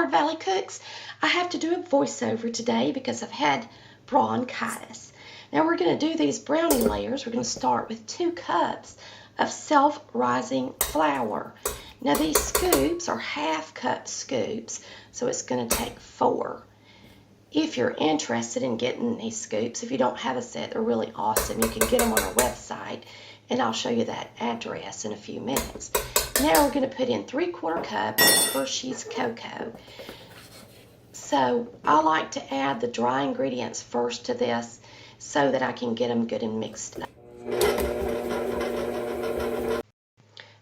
Valley Cooks. I have to do a voiceover today because I've had bronchitis. Now we're going to do these brownie layers. We're going to start with 2 cups of self-rising flour. Now these scoops are half-cup scoops, so it's going to take 4. If you're interested in getting these scoops, if you don't have a set, they're really awesome. You can get them on our website, and I'll show you that address in a few minutes. Now we're going to put in 3/4 cup of Hershey's cocoa. So I like to add the dry ingredients first to this so that I can get them good and mixed up.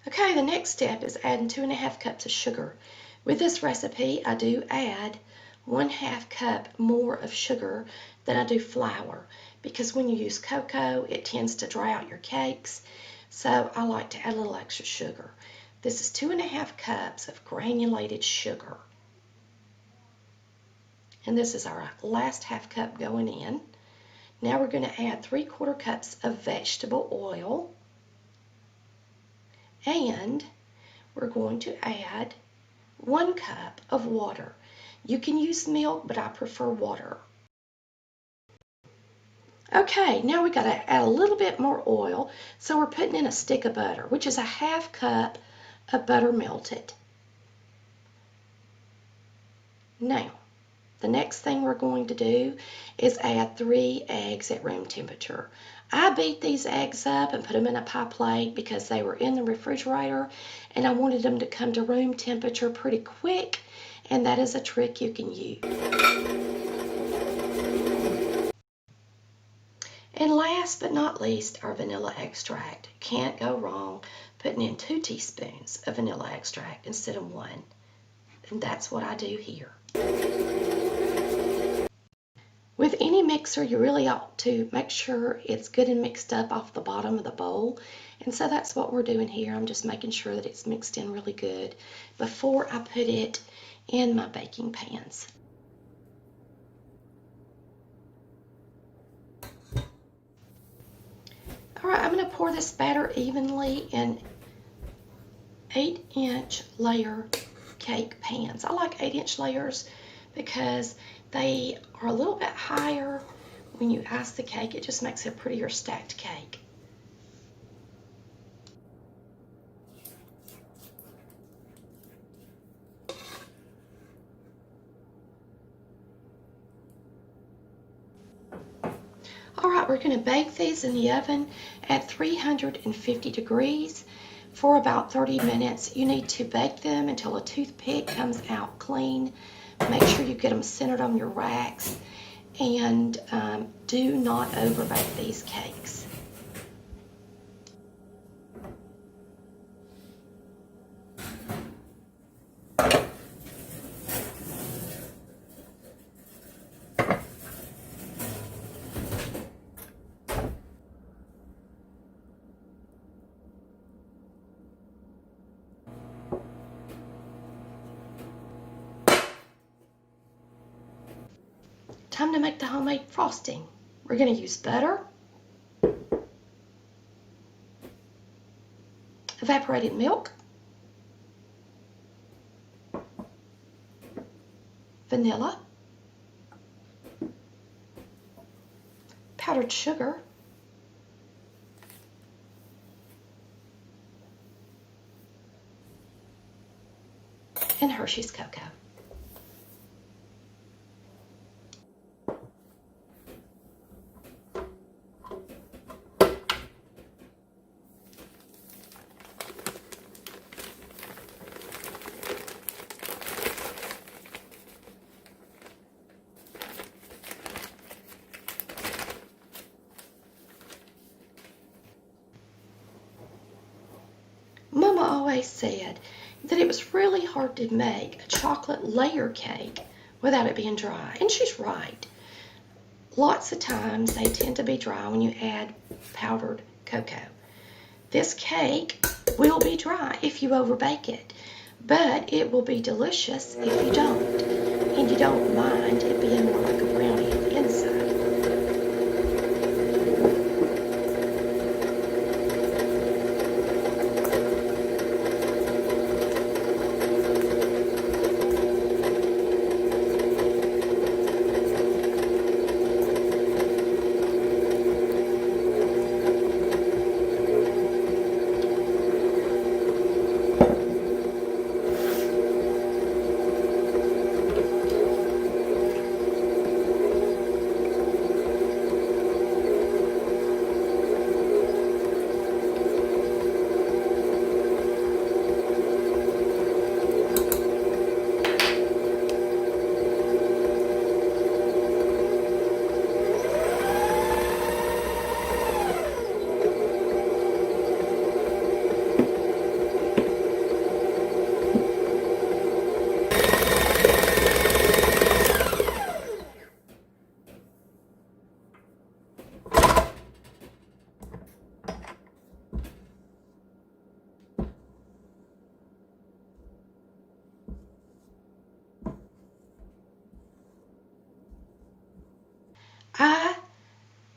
Okay, the next step is adding 2½ cups of sugar. With this recipe, I do add 1/2 cup more of sugar than I do flour, because when you use cocoa, it tends to dry out your cakes. So I like to add a little extra sugar. This is 2½ cups of granulated sugar. And this is our last ½ cup going in. Now we're going to add 3/4 cups of vegetable oil. And we're going to add 1 cup of water. You can use milk, but I prefer water. Okay, now we got to add a little bit more oil. So we're putting in a stick of butter, which is a ½ cup of butter melted. Now, the next thing we're going to do is add 3 eggs at room temperature. I beat these eggs up and put them in a pie plate because they were in the refrigerator and I wanted them to come to room temperature pretty quick, and that is a trick you can use. And last but not least, our vanilla extract. Can't go wrong putting in 2 teaspoons of vanilla extract instead of 1. And that's what I do here. With any mixer, you really ought to make sure it's good and mixed up off the bottom of the bowl. And so that's what we're doing here. I'm just making sure that it's mixed in really good before I put it in my baking pans. All right, I'm going to pour this batter evenly in 8-inch layer cake pans. I like 8-inch layers because they are a little bit higher when you ice the cake. It just makes a prettier stacked cake. All right, we're going to bake these in the oven at 350 degrees for about 30 minutes. You need to bake them until a toothpick comes out clean. Make sure you get them centered on your racks, and do not overbake these cakes. Time to make the homemade frosting. We're going to use butter, evaporated milk, vanilla, powdered sugar, and Hershey's cocoa. Mama always said that it was really hard to make a chocolate layer cake without it being dry, and she's right. Lots of times they tend to be dry when you add powdered cocoa. This cake will be dry if you overbake it, but it will be delicious if you don't, and you don't mind it being more like a brownie on the inside.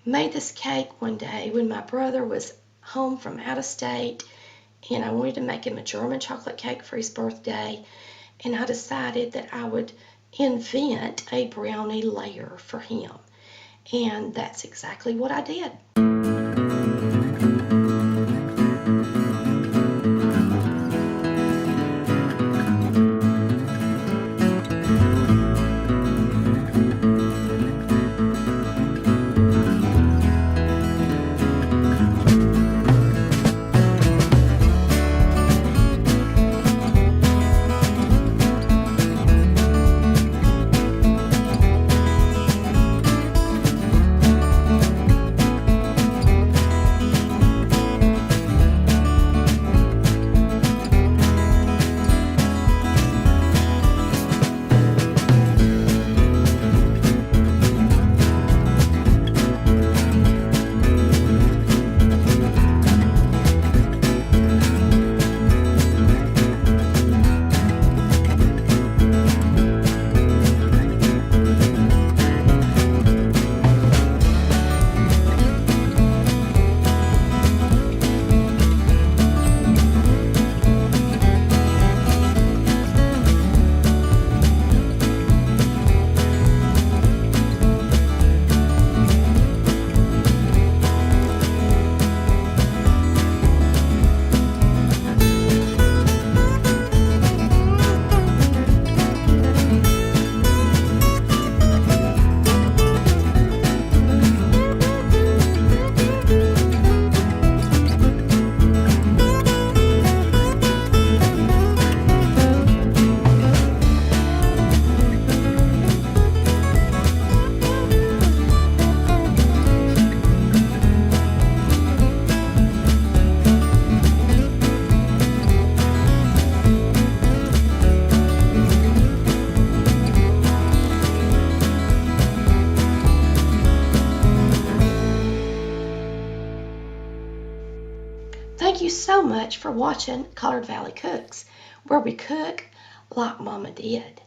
made this cake one day when my brother was home from out of state, and I wanted to make him a German chocolate cake for his birthday, and I decided that I would invent a brownie layer for him, and that's exactly what I did. Thank you so much for watching Colored Valley Cooks, where we cook like Mama did.